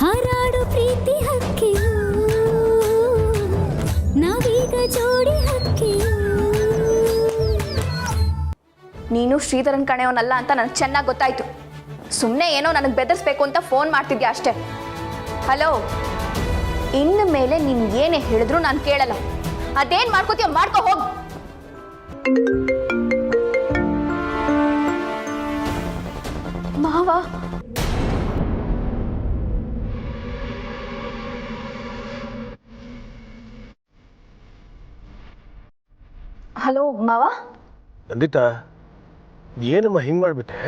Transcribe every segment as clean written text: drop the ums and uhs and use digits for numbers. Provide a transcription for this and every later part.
ಹಾರಾಡು ಪ್ರೀತಿ ಹಕ್ಕಿಯು ನಾವೀಗ ಜೋಡಿ ಹಕ್ಕಿಯು. ನೀನು ಶ್ರೀಧರನ್ ಕಣೆಯವನಲ್ಲ ಅಂತ ನನಗೆ ಚೆನ್ನಾಗಿ ಗೊತ್ತಾಯ್ತು. ಸುಮ್ಮನೆ ಏನೋ ನನಗೆ ಬೆದರಿಸ್ಬೇಕು ಅಂತ ಫೋನ್ ಮಾಡ್ತಿದ್ಯಾ ಅಷ್ಟೇ. ಹಲೋ, ಇನ್ನು ಮೇಲೆ ನೀನು ಏನೇ ಹೇಳಿದ್ರು ನಾನು ಕೇಳಲ್ಲ. ಅದೇನು ಮಾಡ್ಕೋತೀಯ ಮಾಡ್ಕೋ ಹೋಗು. ಮಾವ, ಹಲೋ ಮಾವ. ನಂದಿತಾ, ಏನಮ್ಮ ಹಿಂಗೆ ಮಾಡಿಬಿಟ್ಟೆ?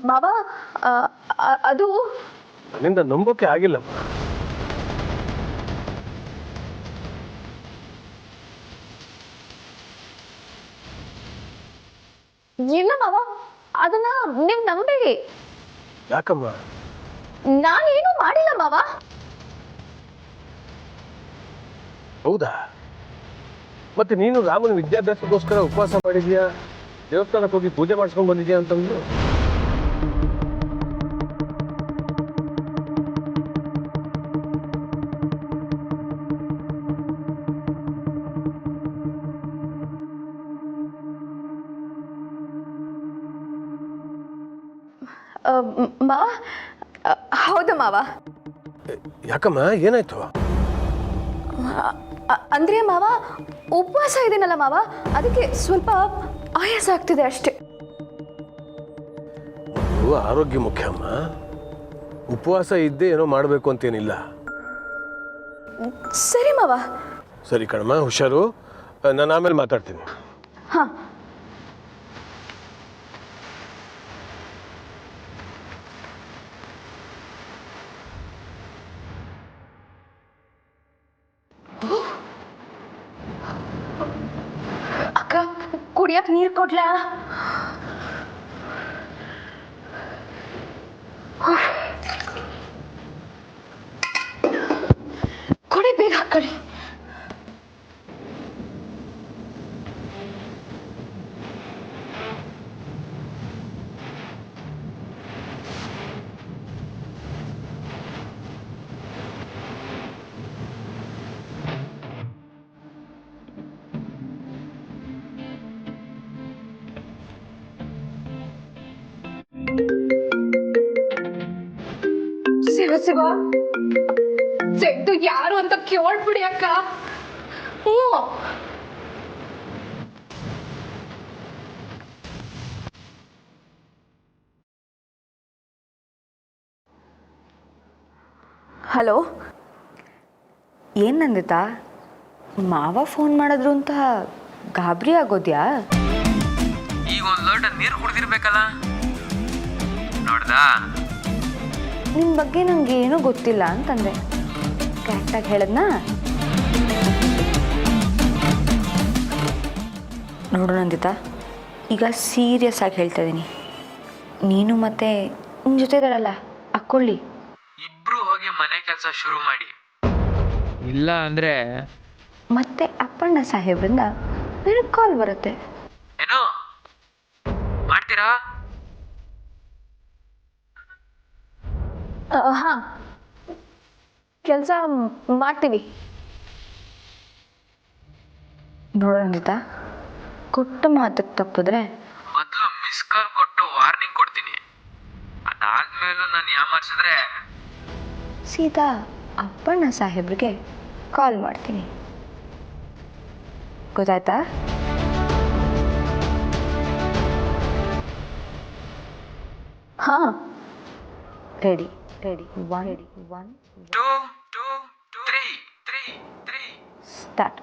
ಮಾವ, ಅದು ನನ್ನಿಂದ ನಂಬೋಕೆ ಆಗಿಲ್ಲಮ್ಮ. ಇಲ್ಲ ಮಾವ, ಅದನ್ನ ನೀವು ನಂಬೇಡಿ. ಯಾಕಮ್ಮ? ನಾನೇನು ಮಾಡಿಲ್ಲ ಮಾವ. ಹೌದಾ? ಮತ್ತೆ ನೀನು ರಾಮನ ವಿದ್ಯಾಭ್ಯಾಸಕ್ಕೋಸ್ಕರ ಉಪವಾಸ ಮಾಡಿದ್ಯಾ, ದೇವಸ್ಥಾನಕ್ಕೆ ಹೋಗಿ ಪೂಜೆ ಮಾಡಿಸ್ಕೊಂಡು ಬಂದಿದ್ಯಾ ಅಂತಂದ್ರು. ಮಾವ, ಹೌದು ಮಾವ. ಯಾಕಮ್ಮ, ಏನಾಯ್ತು? ಅಂದ್ರೆ ಮಾವ, ಉಪವಾಸ ಇದೀನಲ್ಲ ಮಾವ, ಅದಕ್ಕೆ ಸ್ವಲ್ಪ ಆಯಾಸ ಆಗ್ತಿದೆ ಅಷ್ಟೇ. ಆರೋಗ್ಯ ಮುಖ್ಯ ಅಮ್ಮ. ಉಪವಾಸ ಇದ್ದೇ ಏನೋ ಮಾಡಬೇಕು ಅಂತೇನಿಲ್ಲ. ಸರಿ ಮಾವ. ಸರಿ ಕಣಮ್ಮ, ಹುಷಾರು. ನಾನು ಆಮೇಲೆ ಮಾತಾಡ್ತೀನಿ. ಹಾ. ಅಕ್ಕ, ಕುಡಿಯಕ್ಕೆ ನೀರು ಕೊಡ್ಲಾ? ಕೊಡಿ ಬೇಗ ಕಡಿ. ಶಿವ ಶಿವ, ಜಗ್ದು ಯಾರು ಅಂತ ಕೇಳ್ಬಿಡಿ ಅಕ್ಕ. ಹಲೋ. ಏನ್ ನಂದಿತಾ, ಮಾವ ಫೋನ್ ಮಾಡಿದ್ರು ಅಂತ ಗಾಬರಿ ಆಗೋದ್ಯಾ? ಈಗ ಒಂದು ಲೋಟ ನೀರು ಕುಡ್ದಿರ್ಬೇಕಲ್ಲ, ನೋಡ್ದಾ? ನಿನ್ನ ಬಗ್ಗೆ ನಂಗೆ ಏನೂ ಗೊತ್ತಿಲ್ಲ ಅಂತಂದೆ. ಕರೆಕ್ಟಾಗಿ ಹೇಳದ್ನಾ? ನೋಡು ನಂದಿತಾ, ಈಗ ಸೀರಿಯಸ್ ಆಗಿ ಹೇಳ್ತಾ ಇದ್ದೀನಿ. ನೀನು ಮತ್ತೆ ನಿನ್ನ ಜೊತೆ ಇದ್ದಾಳಲ್ಲ ಅಕ್ಕೊಳ್ಳಿ, ಇಬ್ರು ಹೋಗಿ ಮನೆ ಕೆಲಸ ಶುರು ಮಾಡಿ. ಇಲ್ಲ ಅಂದ್ರೆ ಮತ್ತೆ ಅಪ್ಪಣ್ಣ ಸಾಹೇಬ್ರಿಂದ ನನಗೆ ಕಾಲ್ ಬರುತ್ತೆ. ಏನು ಮಾಡ್ತೀರಾ? ಹಾ, ಕೆಲಸ ಮಾಡ್ತೀವಿ. ನೋಡೋಣ, ಕೊಟ್ಟ ಮಾತಕ್ಕೆ ತಪ್ಪಿದ್ರೆ ಮೊದಲು ಮಿಸ್ ಕಾಲ್ ಕೊಟ್ಟು ವಾರ್ನಿಂಗ್ ಕೊಡ್ತೀನಿ. ಅದಾದ್ಮೇಲೆ ನಾನು ಯಾಮಾರಿಸಿದ್ರೆ ಸೀದಾ ಅಪ್ಪಣ್ಣ ಸಾಹೇಬ್ರಿಗೆ ಕಾಲ್ ಮಾಡ್ತೀನಿ. ಗೊತ್ತಾಯ್ತಾ? ಹಾ, ರೆಡಿ ರೆಡಿ. One 2 2 3 3 3 start.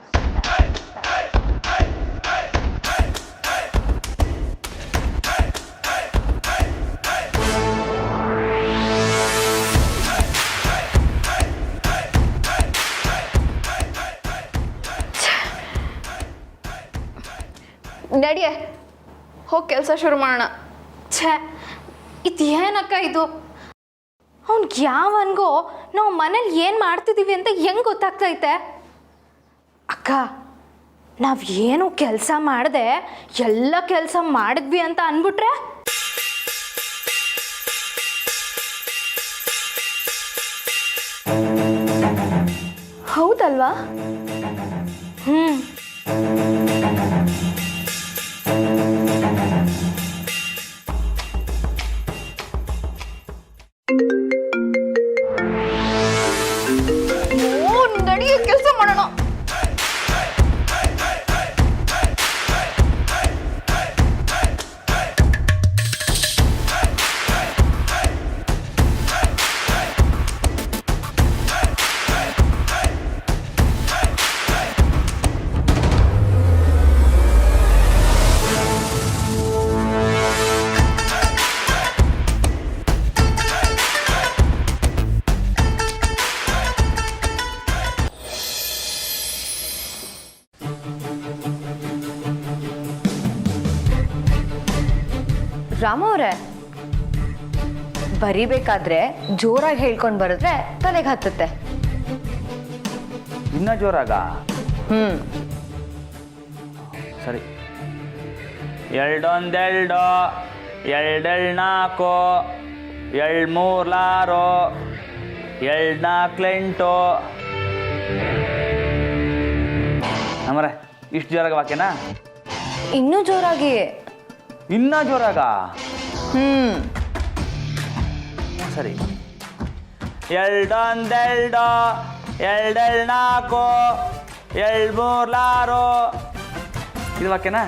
ನಡಿಯೇ, ಹೋಗಿ ಕೆಲಸ ಶುರು ಮಾಡೋಣ. ಛೇ, ಇದೇನಕ್ಕ ಇದು? ಅವ್ನಿಗೆ ಯಾವನ್ಗೋ ನಾವು ಮನೇಲಿ ಏನು ಮಾಡ್ತಿದ್ದೀವಿ ಅಂತ ಹೆಂಗೆ ಗೊತ್ತಾಗ್ತೈತೆ? ಅಕ್ಕ, ನಾವು ಏನು ಕೆಲಸ ಮಾಡದೆ ಎಲ್ಲ ಕೆಲಸ ಮಾಡಿದ್ವಿ ಅಂತ ಅಂದ್ಬಿಟ್ರೆ ಹೌದಲ್ವಾ? ನಡಿಯೋ ಕೆಲಸ ಮಾಡೋಣ. ರಾಮ ಅವರೇ, ಬರಿಬೇಕಾದ್ರೆ ಜೋರಾಗಿ ಹೇಳ್ಕೊಂಡು ಬರೆದ್ರೆ ತಲೆಗೆ ಹತ್ತುತ್ತೆ. ಇನ್ನ ಜೋರಾಗ? ಸರಿ. ಎರಡೊಂದೆರಡು, ಎರಡೆಳ್ನಾಲ್ಕು, ಎಳ್ಮೂರ್ಲಾರು, ಎಳ್ನಾಲ್ಕೆಂಟು. ಅಮರ, ಇಷ್ಟು ಜೋರಾಗ ವಾಕ್ಯನಾ? ಇನ್ನೂ ಜೋರಾಗಿ. ಇನ್ನ ಜೋರಾಗ? ಸರಿ. ಎರಡೊಂದೆರಡು, ಎರಡೆಳ್ನಾಲ್ಕು, ಎಳ್ಮೂರ್ಲಾರು. ಇದು ವಾಕ್ಯನಾ?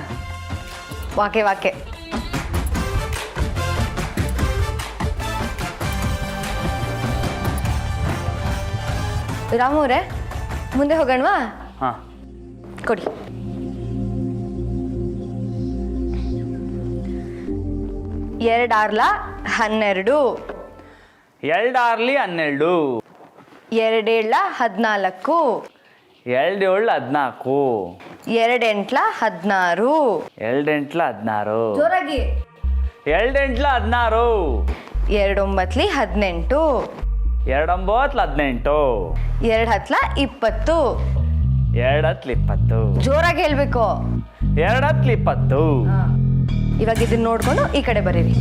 ವಾಕೆ ವಾಕೆ. ರಾಮವ್ರೆ, ಮುಂದೆ ಹೋಗೋಣವಾ? ಹಾಂ, ಕೊಡಿ. ಎರಡಾರ್ಲ 12, ಎರಡಾರ್ಲಿ 12, ಎರಡೇಳ 14, ಎರಡೇಳು 14, ಎರಡೆಂಟ್ಲ 16, ಎರಡೆಂಟ್ಲ 16, ಜೋರಾಗಿ. ಎರಡೆಂಟ್ಲ 16, ಎರಡೊಂಬತ್ಲಿ 18, ಎರಡೊಂಬತ್ಲ 18, ಎರಡು ಹತ್ಲ 20, ಎರಡತ್ಲ 20, ಜೋರಾಗಿ ಹೇಳ್ಬೇಕು. ಎರಡತ್ಲ 20. ಇವಾಗ ಇದನ್ನ ನೋಡ್ಕೊಂಡು ಈ ಕಡೆ ಬರೀರಿ.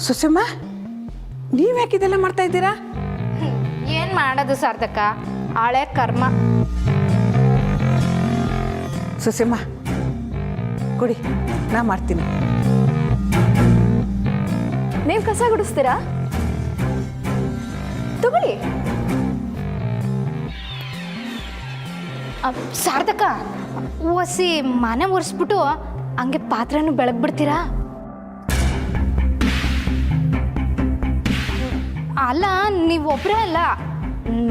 ಸುಸಮ್ಮ, ನೀವ್ಯಾಕೆ ಇದೆಲ್ಲ ಮಾಡ್ತಾ ಇದ್ದೀರಾ? ಏನು ಮಾಡೋದು ಸಾರ್ಥಕ, ಹಳೆ ಕರ್ಮ. ಸುಸಮ್ಮ ಕೊಡಿ, ನಾ ಮಾಡ್ತೀನಿ. ನೀವು ಕಸ ಗುಡಿಸ್ತೀರಾ? ತಗೊಳ್ಳಿ. ಸಾರ್ಥಕ, ಒಸಿ ಮನೆ ಒರೆಸ್ಬಿಟ್ಟು ಹಂಗೆ ಪಾತ್ರೆನೂ ಬೆಳಗ್ಬಿಡ್ತೀರಾ? ಅಲ್ಲ, ನೀವೊಬ್ಬರೇ ಅಲ್ಲ,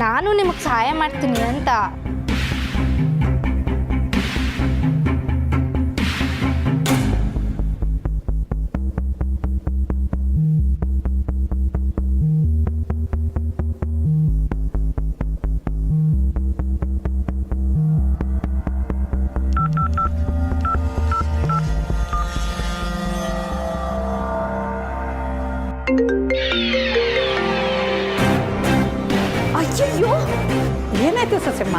ನಾನು ನಿಮಗೆ ಸಹಾಯ ಮಾಡ್ತೀನಿ ಅಂತ. ಅಯ್ಯಯ್ಯೋ, ಏನಾಯ್ತು ಸುಸಮ್ಮ?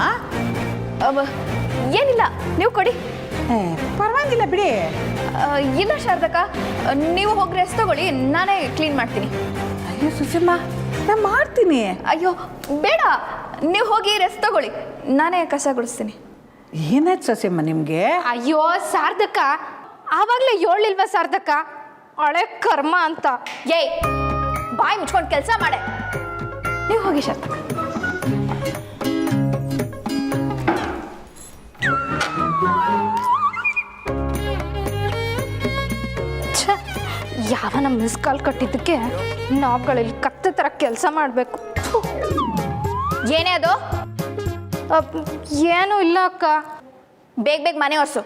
ಏನಿಲ್ಲ, ನೀವು ಕೊಡಿ. ಪರವಾಗಿಲ್ಲ ಬಿಡಿ. ಇಲ್ಲ ಶಾರದಕ್ಕ, ನೀವು ಹೋಗಿ ರೆಸ್ಟ್ ತಗೊಳ್ಳಿ, ನಾನೇ ಕ್ಲೀನ್ ಮಾಡ್ತೀನಿ. ಅಯ್ಯೋ ಸುಸಮ್ಮ, ನಾ ಮಾಡ್ತೀನಿ. ಅಯ್ಯೋ ಬೇಡ, ನೀವು ಹೋಗಿ ರೆಸ್ಟ್ ತಗೊಳ್ಳಿ, ನಾನೇ ಕಸ ಗುಡಿಸ್ತೀನಿ. ಏನಾಯ್ತು ಸುಸಮ್ಮ ನಿಮಗೆ? ಅಯ್ಯೋ ಸಾರ್ಥಕ, ಆವಾಗಲೇ ಹೇಳಿಲ್ವಾ ಸಾರ್ಥಕ, ಹಳೆ ಕರ್ಮ ಅಂತ. ಏಯ್, ಬಾಯಿ ಮುಚ್ಕೊಂಡು ಕೆಲಸ ಮಾಡೆ. ನೀವು ಹೋಗಿ ಶಾರದಕ್ಕ. ಯಾವನ ಮಿಸ್ ಕಾಲ್ ಕಟ್ಟಿದ್ದಕ್ಕೆ ನಾವುಗಳಲ್ಲಿ ಕತ್ತೆ ಥರ ಕೆಲಸ ಮಾಡಬೇಕು. ಏನೇ ಅದು? ಏನೂ ಇಲ್ಲ ಅಕ್ಕ. ಬೇಗ ಬೇಗ ಮನೆ ಒರೆಸು.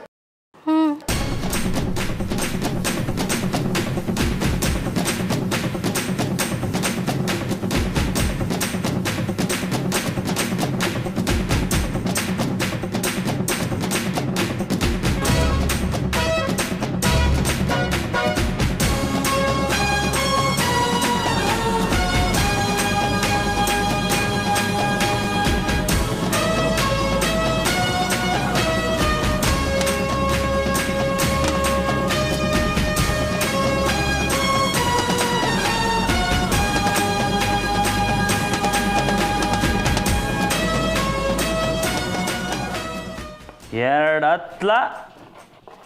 2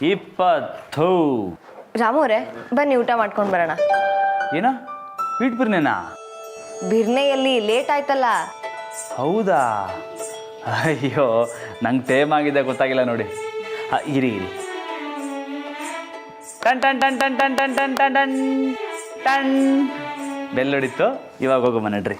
20. ರಾಮು ಅವರೇ ಬನ್ನಿ ಊಟ ಮಾಡ್ಕೊಂಡು ಬರೋಣ. ಏನ ಸ್ವೀಟ್ ಬಿರ್ನೇನಾ? ಬಿರ್ನೆಯಲ್ಲಿ ಲೇಟ್ ಆಯ್ತಲ್ಲ. ಹೌದಾ? ಅಯ್ಯೋ ನಂಗೆ ಟೈಮ್ ಆಗಿದೆ ಗೊತ್ತಾಗಿಲ್ಲ ನೋಡಿ. ಇರಿ ಇರಿ. ಟನ್ ಟನ್ ಟನ್ ಟನ್ ಟನ್ ಟನ್ ಟನ್ ಟನ್ ಟನ್ ಟನ್ ಬೆಲ್ ಹೊಡಿತು. ಇವಾಗ ಹೋಗಮ್ಮ ನಡ್ರಿ.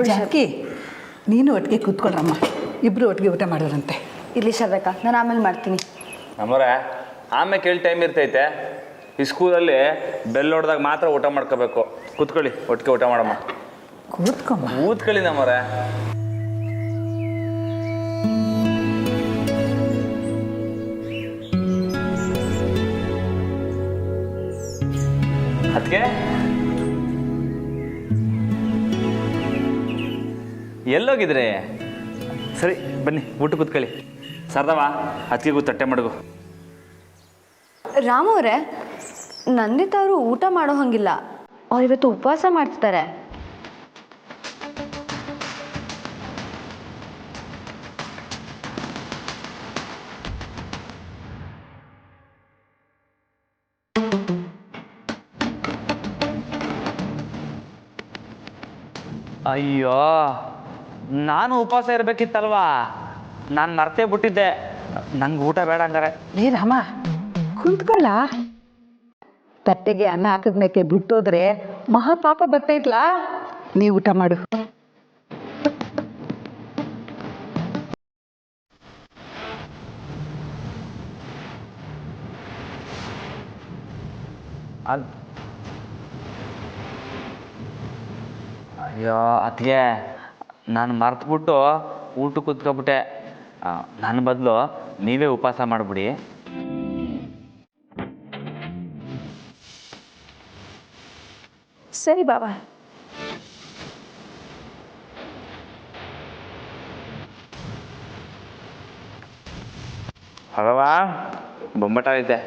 ಜಾನಕಿ ನೀನು ಒಟ್ಟಿಗೆ ಕೂತ್ಕೊಳ್ಳರಮ್ಮ, ಇಬ್ಬರು ಒಟ್ಟಿಗೆ ಊಟ ಮಾಡೋರಂತೆ. ಇಲ್ಲಿ ಶಾರದಕ್ಕ, ನಾನು ಆಮೇಲೆ ಮಾಡ್ತೀನಿ. ನಮ್ಮರೆ ಆಮೇಲೆ ಕೇಳಿ ಟೈಮ್ ಇರ್ತೈತೆ. ಈ ಸ್ಕೂಲಲ್ಲಿ ಬೆಲ್ ಹೊಡೆದಾಗ ಮಾತ್ರ ಊಟ ಮಾಡ್ಕೋಬೇಕು. ಕೂತ್ಕೊಳ್ಳಿ, ಒಟ್ಟಿಗೆ ಊಟ ಮಾಡಮ್ಮ. ಕೂತ್ಕೊಳ್ಳಿ ನಮ್ಮರೆ. ಅದಕ್ಕೆ ಎಲ್ಲೋಗಿದ್ರಿ? ಸರಿ ಬನ್ನಿ ಊಟ ಕೂತ್ಕೊಳ್ಳಿ. ಸರ್ದವ ಅದಕ್ಕಿಗೂ ತಟ್ಟೆ ಮಡಗು. ರಾಮು ಅವರೇ, ನಂದಿತಾ ಅವರು ಊಟ ಮಾಡೋ ಹಂಗಿಲ್ಲ. ಅವ್ರು ಇವತ್ತು ಉಪವಾಸ ಮಾಡ್ತಿದ್ದಾರೆ. ಅಯ್ಯೋ ನಾನು ಉಪವಾಸ ಇರಬೇಕಿತ್ತಲ್ವಾ, ನಾನು ಮರ್ತೇ ಬಿಟ್ಟಿದ್ದೆ. ನಂಗೆ ಊಟ ಬೇಡ ಹಂಗಾರೆ. ಏ ರಾಮ ಕುಂತ್ಕೊಳ್ಳ. ತಟ್ಟೆಗೆ ಅನ್ನ ಹಾಕಿದ್ಮೇಕೆ ಬಿಟ್ಟೋದ್ರೆ ಮಹಾ ಪಾಪ ಬರ್ತೈತ್ಲಾ. ನೀ ಊಟ ಮಾಡು. ಅಯ್ಯೋ ಅದಕ್ಕೆ ನಾನು ಮರ್ತುಬಿಟ್ಟು ಊಟ ಕೂತ್ಕೊಬಿಟ್ಟೆ. ನನ್ನ ಬದಲು ನೀವೇ ಉಪವಾಸ ಮಾಡಿಬಿಡಿ. ಸರಿ ಬಾಬಾ. ಅಲ್ವಾ ಬೊಂಬಟ ಐತೆ.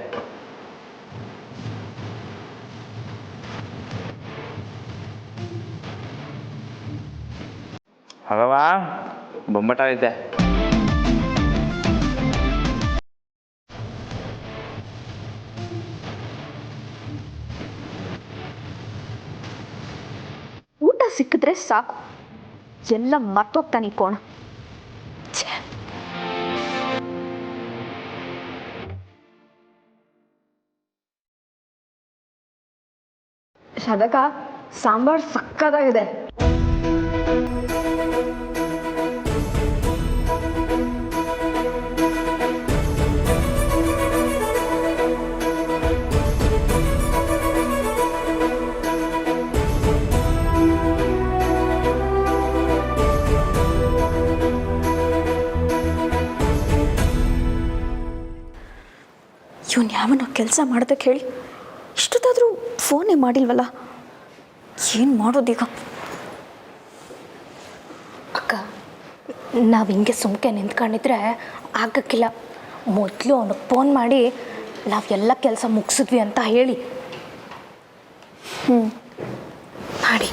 ಅಲ್ವಾ ಬೊಂಬಟ ಐತೆ. ಊಟ ಸಿಕ್ಕಿದ್ರೆ ಸಾಕು, ಎಲ್ಲ ಮರ್ತೋಗ್ತಾನೆ ಕೋಣ. ಶಾರದಕ್ಕ, ಸಾಂಬಾರ್ ಸಕ್ಕತ್ತಾಗಿದೆ. ಇವನು ಯಾವನ ಕೆಲಸ ಮಾಡೋದಕ್ಕೆ ಹೇಳಿ ಇಷ್ಟೊತ್ತಾದರೂ ಫೋನೇ ಮಾಡಿಲ್ವಲ್ಲ. ಏನು ಮಾಡೋದೀಗ? ಅಕ್ಕ, ನಾವು ಹಿಂಗೆ ಸುಮ್ಕೆ ನಿಂತ್ಕೊಂಡಿದ್ರೆ ಆಗಕ್ಕಿಲ್ಲ. ಮೊದಲು ಅವನಿಗೆ ಫೋನ್ ಮಾಡಿ ನಾವೆಲ್ಲ ಕೆಲಸ ಮುಗಿಸಿದ್ವಿ ಅಂತ ಹೇಳಿ. ಮಾಡಿ.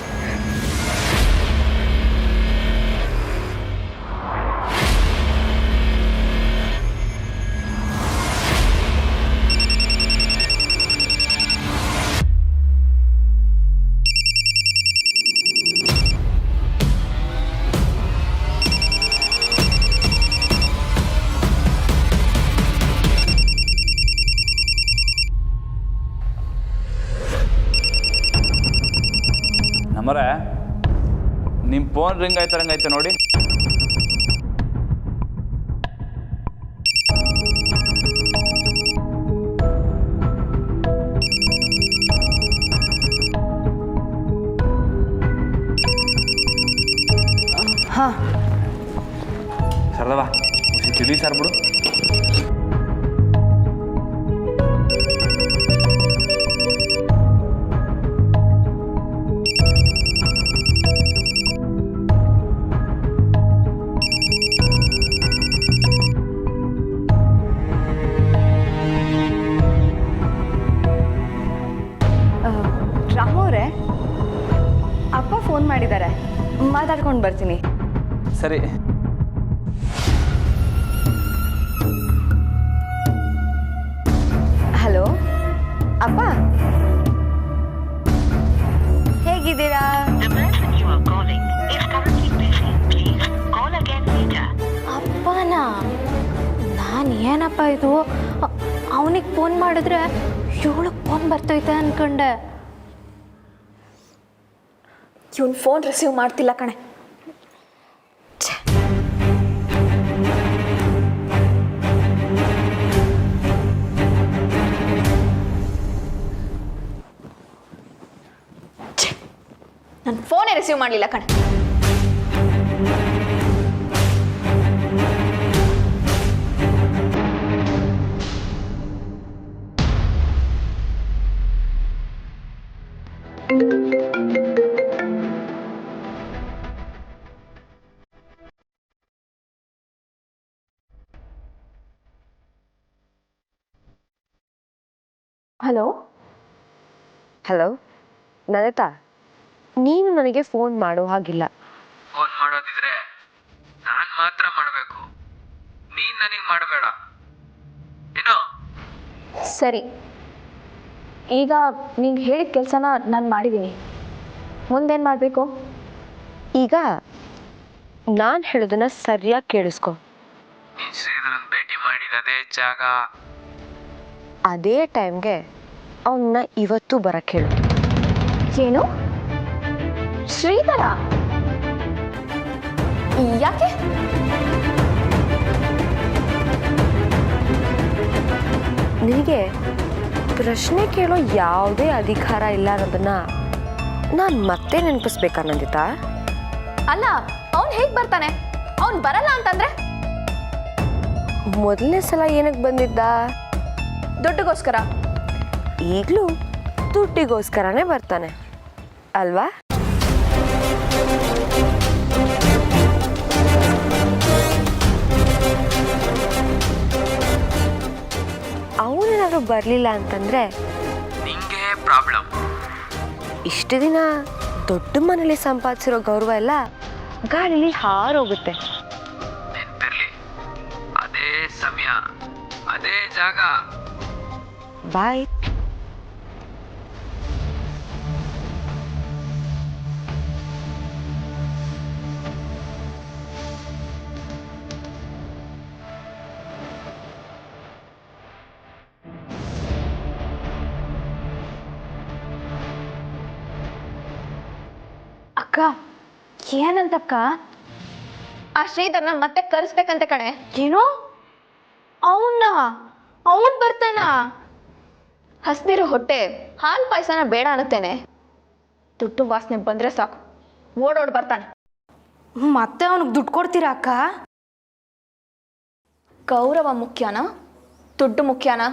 ನಮ್ಮರೆ ನಿಮ್ಮ ಫೋನ್ ರಿಂಗ್ ಆಯ್ತಾರಂಗೈತೆ ನೋಡಿ. ಮಾಡಿದ್ದಾರೆ, ಮಾತಾಡ್ಕೊಂಡು ಬರ್ತೀನಿ. ಸರಿ. ಹಲೋ ಅಪ್ಪ, ಹೇಗಿದ್ದೀರಾ? ಅಪ್ಪನಾ? ನಾನು ಏನಪ್ಪ ಇದು ಅವನಿಗೆ ಫೋನ್ ಮಾಡಿದ್ರೆ ಇವಳಿಗೆ ಫೋನ್ ಬರ್ತೈತೆ ಅನ್ಕೊಂಡೆ. ಇವನ್ ಫೋನ್ ರಿಸೀವ್ ಮಾಡ್ತಿಲ್ಲ ಕಣೆ. ನನ್ನ ಫೋನೇ ರಿಸೀವ್ ಮಾಡಲಿಲ್ಲ ಕಣೆ. ಹಲೋ ಹಲೋ ನನಿತಾ, ನೀನು ನನಗೆ ಫೋನ್ ಮಾಡೋ ಹಾಗಿಲ್ಲ. ಫೋನ್ ಮಾಡೋದಿದ್ರೆ ನಾನು ಮಾತ್ರ ಮಾಡಬೇಕು, ನೀನು ನನಗೆ ಮಾಡಬೇಡ ಏನೋ. ಸರಿ, ಈಗ ನಿಂಗೆ ಹೇಳಿದ ಕೆಲಸನ ನಾನು ಮಾಡಿದ್ದೀನಿ. ಮುಂದೇನು ಮಾಡಬೇಕು? ಈಗ ನಾನು ಹೇಳೋದನ್ನ ಸರಿಯಾಗಿ ಕೇಳಿಸ್ಕೊ. ನೀನು ಶ್ರೀಧರನ್ ಭೇಟಿ ಮಾಡಿದ ಜಾಗ, ಅದೇ ಟೈಮ್ಗೆ ಅವನ್ನ ಇವತ್ತು ಬರಕ್ಕೆ ಹೇಳು. ಏನು? ಶ್ರೀಧರ? ಯಾಕೆ? ನಿನಗೆ ಪ್ರಶ್ನೆ ಕೇಳೋ ಯಾವುದೇ ಅಧಿಕಾರ ಇಲ್ಲ ಅನ್ನೋದನ್ನ ನಾನು ಮತ್ತೆ ನೆನಪಿಸ್ಬೇಕಾ ನಂದಿತಾ? ಅಲ್ಲ, ಅವನು ಹೇಗೆ ಬರ್ತಾನೆ? ಅವನು ಬರಲ್ಲ ಅಂತಂದ್ರೆ? ಮೊದಲನೇ ಸಲ ಏನಕ್ಕೆ ಬಂದಿದ್ದ? ದುಡ್ಡಿಗೋಸ್ಕರ. ಈಗಲೂ ದುಡ್ಡಿಗೋಸ್ಕರನೇ ಬರ್ತಾನೆ ಅಲ್ವಾ? ಅವನೇನಾದ್ರೂ ಬರಲಿಲ್ಲ ಅಂತಂದ್ರೆ ನಿಂಗೆ ಪ್ರಾಬ್ಲಮ್. ಇಷ್ಟು ದಿನ ದೊಡ್ಡ ಮನೇಲಿ ಸಂಪಾದಿಸಿರೋ ಗೌರವ ಎಲ್ಲ ಗಾಳಿಲಿ ಹಾರೋಗುತ್ತೆ. ನೆನ್ಪಿರ್ಲಿ, ಅದೇ ಸಮಯ, ಅದೇ ಜಾಗ. ಬಾಯ್. ಅಕ್ಕ, ಏನಂತಕ್ಕ? ಆ ಶ್ರೀಧರ್ನ ಮತ್ತೆ ಕರೆಸ್ಬೇಕಂತ ಕಣೆ. ಏನೋ ಅವನ್ ಬರ್ತಾನ? ಹಸ್ದಿರೋ ಹೊಟ್ಟೆ ಹಾಲು ಪಾಯಸನ ಬೇಡ ಅನ್ನುತ್ತೇನೆ. ದುಡ್ಡು ವಾಸನೆ ಬಂದ್ರೆ ಸಾಕು, ಓಡೋಡ್ ಬರ್ತಾನೆ. ಮತ್ತೆ ಅವನಿಗೆ ದುಡ್ಡು ಕೊಡ್ತೀರಾ ಅಕ್ಕ? ಗೌರವ ಮುಖ್ಯನಾ ದುಡ್ಡು ಮುಖ್ಯನಾ?